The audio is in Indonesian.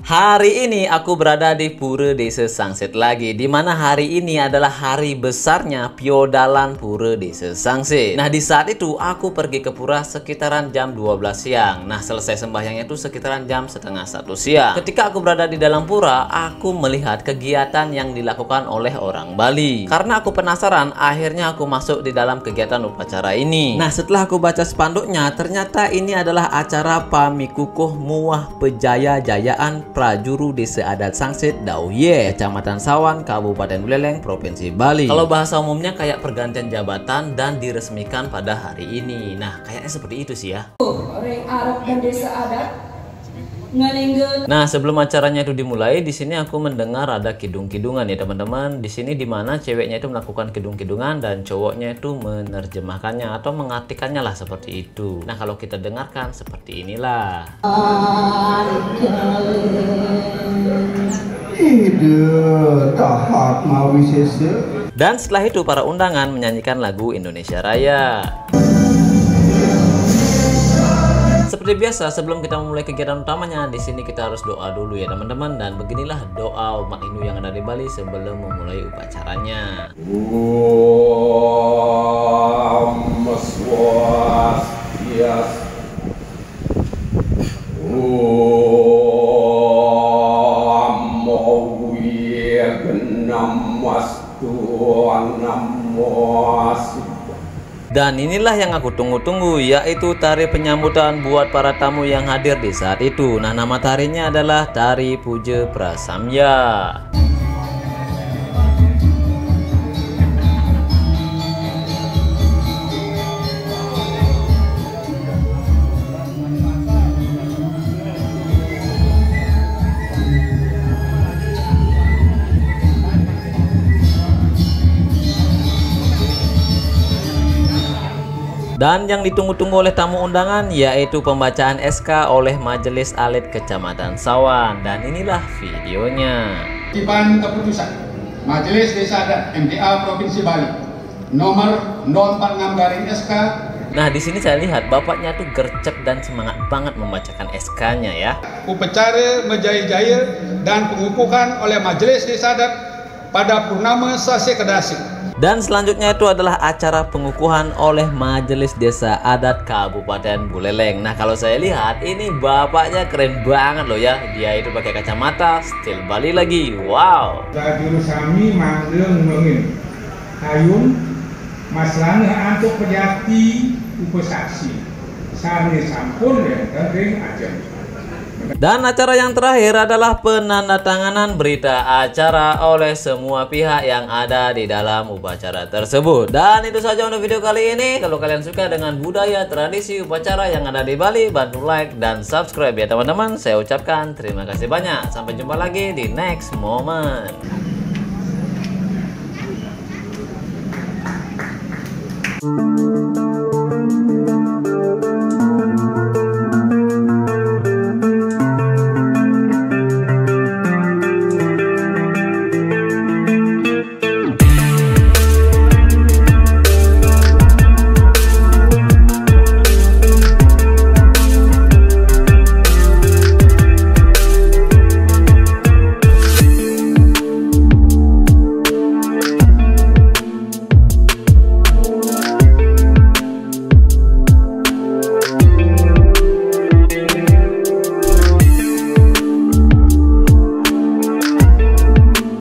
Hari ini aku berada di Pura Desa Sangsit lagi, di mana hari ini adalah hari besarnya Piodalan Pura Desa Sangsit. Nah, di saat itu aku pergi ke pura sekitaran jam 12 siang. Nah, selesai sembahyangnya itu sekitaran jam setengah 1 siang. Ketika aku berada di dalam pura, aku melihat kegiatan yang dilakukan oleh orang Bali. Karena aku penasaran, akhirnya aku masuk di dalam kegiatan upacara ini. Nah, setelah aku baca spanduknya, ternyata ini adalah acara Pamikukuh Muah Pejaya-jayaan Prajuru Desa Adat Sangsit Dauye, Kecamatan Sawan, Kabupaten Buleleng, Provinsi Bali. Kalau bahasa umumnya kayak pergantian jabatan dan diresmikan pada hari ini. Nah, kayaknya seperti itu sih ya. Orang Arab dan Desa Adat. Nah, sebelum acaranya itu dimulai, di sini aku mendengar ada kidung-kidungan ya teman-teman. Di sini dimana ceweknya itu melakukan kidung-kidungan dan cowoknya itu menerjemahkannya atau mengartikannya lah seperti itu. Nah, kalau kita dengarkan seperti inilah. Dan setelah itu para undangan menyanyikan lagu Indonesia Raya. Seperti biasa, sebelum kita memulai kegiatan utamanya, di sini kita harus doa dulu ya teman-teman. Dan beginilah doa umat Hindu yang ada di Bali sebelum memulai upacaranya. Dan inilah yang aku tunggu-tunggu, yaitu tari penyambutan buat para tamu yang hadir di saat itu. Nah, nama tarinya adalah Tari Puja Prasamya. Dan yang ditunggu-tunggu oleh tamu undangan yaitu pembacaan SK oleh Majelis Alit Kecamatan Sawan. Dan inilah videonya. Kutipan keputusan Majelis Desa Adat MDA Provinsi Bali nomor 046/SK. Nah, di sini saya lihat bapaknya tuh gercep dan semangat banget membacakan SK-nya ya. Upacara Menjaya-jaya dan pengukuhan oleh Majelis Desa Adat pada Purnama Sase Kedasi. Dan selanjutnya itu adalah acara pengukuhan oleh Majelis Desa Adat Kabupaten Buleleng. Nah, kalau saya lihat ini bapaknya keren banget loh ya. Dia itu pakai kacamata, stil Bali lagi. Wow. Juru sami manggeng mengin hayun masalahnya antuk pejati upasaksi sami sampun ya tering aja. Dan acara yang terakhir adalah penandatanganan berita acara oleh semua pihak yang ada di dalam upacara tersebut. Dan itu saja untuk video kali ini. Kalau kalian suka dengan budaya tradisi upacara yang ada di Bali, bantu like dan subscribe ya teman-teman. Saya ucapkan terima kasih banyak. Sampai jumpa lagi di next moment.